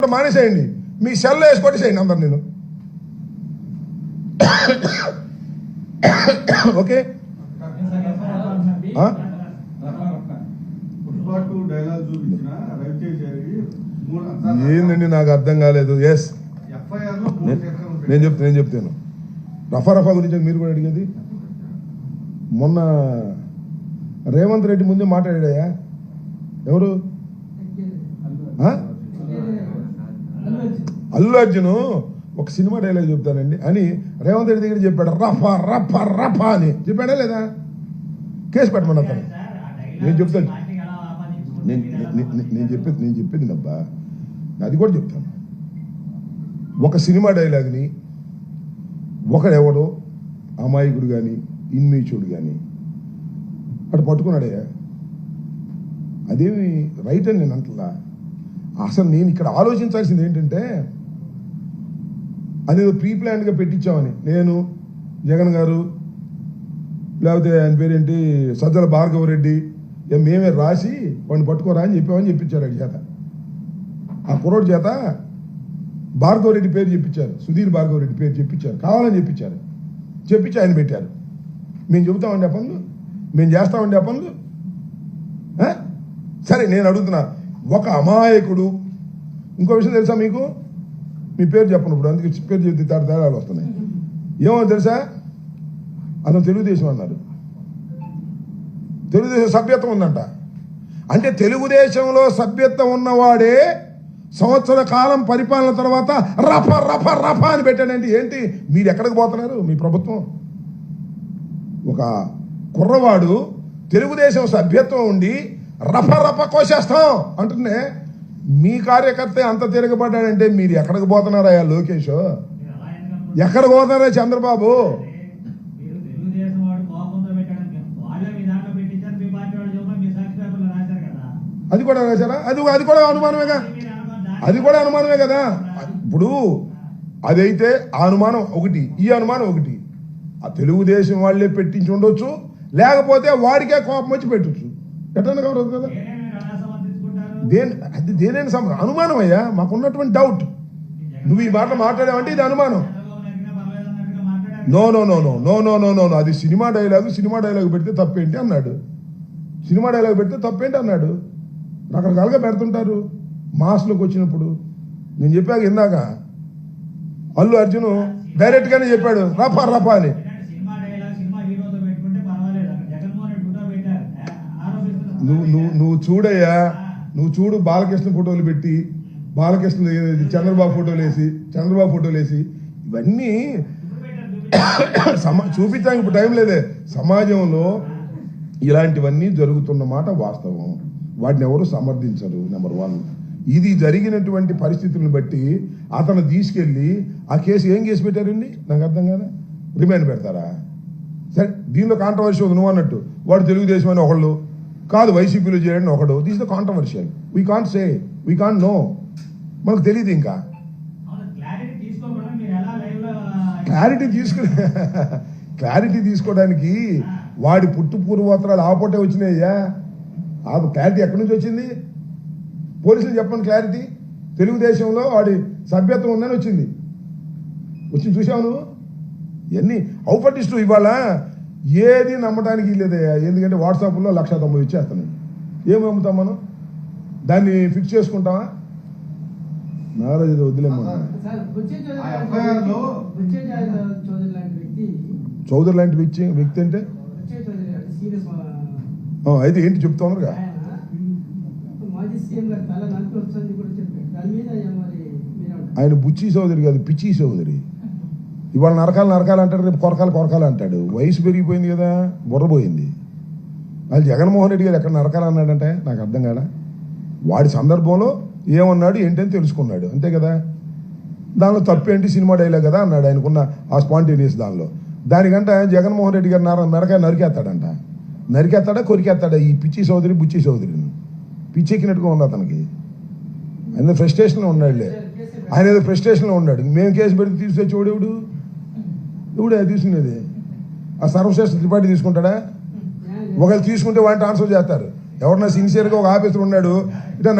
మానేసేయండి, మీ cell వేసి కొట్టేసేయండి అందరు. నేను ఓకే ఏందండి నాకు అర్థం కాలేదు. ఎస్ నేను చెప్తాను రఫా గురించి మీరు కూడా అడిగేది. మొన్న రేవంత్ రెడ్డి ముందే మాట్లాడాయా? ఎవరు? అల్లు అర్జున్ ఒక సినిమా డైలాగ్ చెప్తానండి అని రేవంత్ రెడ్డి దగ్గర చెప్పాడు. రఫా రఫా రఫా అని చెప్పాడా లేదా? కేసు పెట్టమని అతను. నేను చెప్తాను, నేను చెప్పేది నబ్బా, అది కూడా చెప్తాను. ఒక సినిమా డైలాగ్ని ఒకడెవడో అమాయకుడు కానీ ఇన్మేచుడు కానీ అటు పట్టుకున్నాడయ్యా, అదేమి రైట్ అని నేను అంటలా. అసలు నేను ఇక్కడ ఆలోచించాల్సింది ఏంటంటే, అదేదో ప్రీ ప్లాన్గా పెట్టించామని నేను, జగన్ గారు, లేకపోతే ఆయన పేరేంటి సజ్జల భార్గవరెడ్డి, మేమే రాసి వాడిని పట్టుకోరా అని చెప్పామని చెప్పించారు. వాడి చేత, ఆ కుర్రోడి చేత భార్గవరెడ్డి పేరు చెప్పించారు, సుధీర్ భార్గవరెడ్డి పేరు చెప్పించారు, కావాలని చెప్పించి ఆయన పెట్టారు. మేము చెబుతామండి ఆ పనులు, మేము చేస్తామండి ఆ పనులు. సరే నేను అడుగుతున్నా, ఒక అమాయకుడు, ఇంకో విషయం తెలుసా మీకు? మీ పేరు చెప్పను ఇప్పుడు, అందుకే పేరు చెప్తే తేడాలు వస్తున్నాయి. ఏమో తెలుసా? అతను తెలుగుదేశం అన్నారు. తెలుగుదేశం సభ్యత్వం ఉందంట. అంటే తెలుగుదేశంలో సభ్యత్వం ఉన్నవాడే సంవత్సర కాలం పరిపాలన తర్వాత రఫ రఫ రఫ అని పెట్టాడంటే ఏంటి? మీరు ఎక్కడికి పోతున్నారు? మీ ప్రభుత్వం. ఒక కుర్రవాడు తెలుగుదేశం సభ్యత్వం ఉండి రఫ రఫ కోసేస్తాం అంటుండే, మీ కార్యకర్త అంత తిరగబడ్డాడంటే మీరు ఎక్కడికి పోతున్నారా? లోకేష్ ఎక్కడికి పోతున్నారా? చంద్రబాబు అది కూడా రాశారా? అది కూడా అనుమానమేగా, అది కూడా అనుమానమే కదా. ఇప్పుడు అదైతే ఆ అనుమానం ఒకటి, ఈ అనుమానం ఒకటి. ఆ తెలుగుదేశం వాళ్ళే పెట్టించి ఉండొచ్చు, లేకపోతే వాడికే కోపం వచ్చి పెట్టచ్చు. ఎట్లా కావద్దు కదా. దేనైనా అనుమానం అయ్యా, మాకున్నటువంటి డౌట్. నువ్వు ఈ మాట మాట్లాడావంటే ఇది అనుమానం. No no no no no no no no అది సినిమా డైలాగ్ పెడితే తప్పేంటి అన్నాడు. సినిమా డైలాగ్ పెడితే తప్పేంటి అన్నాడు. రకరకాలుగా పెడుతుంటారు మాస్లోకి వచ్చినప్పుడు. నేను చెప్పాక ఇందాక అల్లు అర్జున్ డైరెక్ట్ గానే చెప్పాడు రఫా రఫా అని. నువ్వు చూడయ్యా, నువ్వు చూడు, బాలకృష్ణ ఫోటోలు పెట్టి, బాలకృష్ణ చంద్రబాబు ఫోటోలు వేసి ఇవన్నీ చూపించడానికి ఇప్పుడు టైం లేదే. సమాజంలో ఇలాంటివన్నీ జరుగుతున్న మాట వాస్తవం, వాటిని ఎవరు సమర్థించరు. నెంబర్ 1. ఇది జరిగినటువంటి పరిస్థితులను బట్టి అతను తీసుకెళ్లి ఆ కేసు ఏం కేసు పెట్టారండి నాకు అర్థం కాదా? రిమాండ్ పెడతారా? సరే, దీనిలో కాంట్రవర్షి ఉంది. నువ్వు అన్నట్టు వాడు తెలుగుదేశం అని ఒకళ్ళు, కాదు వైసీపీలో చేయండి ఒకడు. This the controversial. We can't say, we can't know, మనకు తెలియదు. ఇంకా క్లారిటీ తీసుకోవడానికి వాడి పుట్టు పూర్వోత్తరాలు ఆపోటే వచ్చినాయ్యా. ఆ క్లారిటీ ఎక్కడి నుంచి వచ్చింది? పోలీసులు చెప్పండి క్లారిటీ. తెలుగుదేశంలో వాడి సభ్యత్వం ఉందని వచ్చింది చూసావు నువ్వు. ఇవన్నీ ఔపటిస్టు. ఇవాళ ఏది నమ్మడానికి లేదయ్యా, ఎందుకంటే వాట్సాప్లో 190 ఇచ్చేస్తాను. ఏమి నమ్ముతాం మనం? దాన్ని ఫిక్స్ చేసుకుంటామా? నారాజు వదిలేమో. చౌదరి లాంటి వ్యక్తి అంటే అయితే ఏంటి చెప్తామరుగా? ఆయన బుచ్చి చౌదరి కాదు, పిచ్చి చౌదరి. ఇవాళ నరకాలు అంటాడు, రేపు కొరకాలు అంటాడు. వయసు పెరిగిపోయింది కదా, బుర్రపోయింది. వాళ్ళు జగన్మోహన్ రెడ్డి గారు ఎక్కడ నరకాలు అన్నాడంటే నాకు అర్థం కాదా. వాడి సందర్భంలో ఏమన్నాడు ఏంటని తెలుసుకున్నాడు, అంతే కదా. దానిలో తప్పేంటి? సినిమా డైలాగ్ కదా అన్నాడు, ఆయనకున్న ఆ స్పాంటేనియస్ దానికంటే జగన్మోహన్ రెడ్డి గారు మెరకాయ నరికేస్తాడా కొరికేస్తాడా ఈ పిచ్చి చౌదరి బుచ్చి చౌదరిని? పిచ్చెక్కినట్టుగా ఉంది అతనికి. ఆయన ఫ్రస్ట్రేషన్లో ఉన్నాడులే, ఆయన ఏదో ఫ్రస్ట్రేషన్లో ఉన్నాడు. మేము కేసు పెడితే తీసుకొచ్చి ఎవడే తీసుకునేది? ఆ సర్వశ్రేష్ఠ త్రిపాఠి తీసుకుంటాడా? ఒకవేళ తీసుకుంటే వాడిని ట్రాన్స్ఫర్ చేస్తారు. ఎవరన్నా సిన్సియర్గా ఒక ఆఫీసర్ ఉన్నాడు, ఇట్లా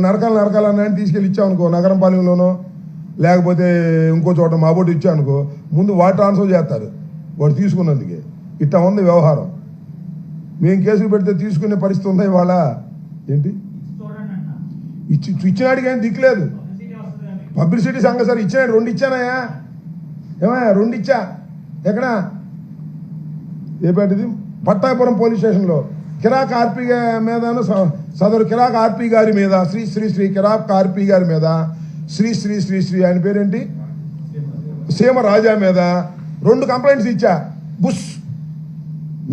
నరకాలన్నా అని తీసుకెళ్ళి ఇచ్చామనుకో, నగరం పాలెంలోనో లేకపోతే ఇంకో చోట మా బోటు ఇచ్చామనుకో, ముందు వాడు ట్రాన్స్ఫర్ చేస్తారు వాడు తీసుకున్నందుకే. ఇట్లా ఉంది వ్యవహారం. మేము కేసులు పెడితే తీసుకునే పరిస్థితి ఉందా ఇవాళ? ఏంటి ఇచ్చినాడికి ఏం దిక్కులేదు. పబ్లిసిటీ సంగతి సార్ ఇచ్చినాడు, 2 ఇచ్చానయా, ఏమయ్యా 2 ఇచ్చా. ఎక్కడ ఏపేటది పట్టాపురం పోలీస్ స్టేషన్లో కిరాక్ ఆర్పీ మీద, సదరు కిరాక్ ఆర్పీ గారి మీద, శ్రీ శ్రీ శ్రీ కిరాక్ ఆర్పీ గారి మీద, శ్రీ శ్రీ శ్రీ శ్రీ ఆయన పేరేంటి సీమ రాజా మీద 2 కంప్లైంట్స్ ఇచ్చా. బుష్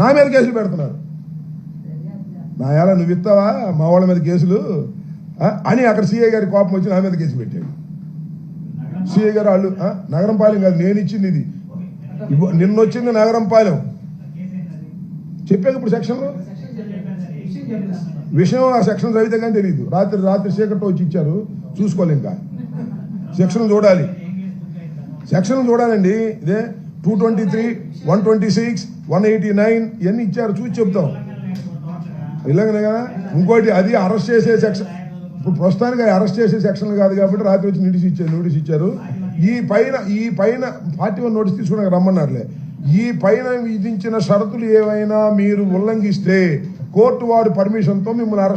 నా మీద కేసులు పెడుతున్నారు. నా ఎలా నువ్వు ఇస్తావా మా వాళ్ళ మీద కేసులు అని అక్కడ సిఐ గారి కోపం వచ్చి నా మీద కేసు పెట్టాడు. సిఐ గారు వాళ్ళు నగరం పాలెం కాదు, నేను ఇచ్చింది ఇది, నిన్నొచ్చింది నగరం పాలెం. చెప్పాక ఇప్పుడు సెక్షన్లో విషయం ఆ సెక్షన్ చదివితే కానీ తెలియదు. రాత్రి చీకట్లో వచ్చి ఇచ్చారు, చూసుకోవాలి. ఇంకా సెక్షన్ చూడాలి, సెక్షన్ చూడాలండి. ఇదే 223, 126, 189 ఇవన్నీ ఇచ్చారు, చూసి చెప్తాం. ఇలాగనే కదా. ఇంకోటి అది అరెస్ట్ చేసే సెక్షన్, ఇప్పుడు ప్రస్తుతానికి అరెస్ట్ చేసే సెక్షన్లు కాదు కాబట్టి రాత్రి వచ్చి నోటీస్ ఇచ్చారు. ఈ పైన 41 నోటీస్ తీసుకున్నాక రమ్మన్నారులే. ఈ పైన విధించిన షరతులు ఏవైనా మీరు ఉల్లంఘిస్తే కోర్టు వారి పర్మిషన్తో మిమ్మల్ని అరెస్ట్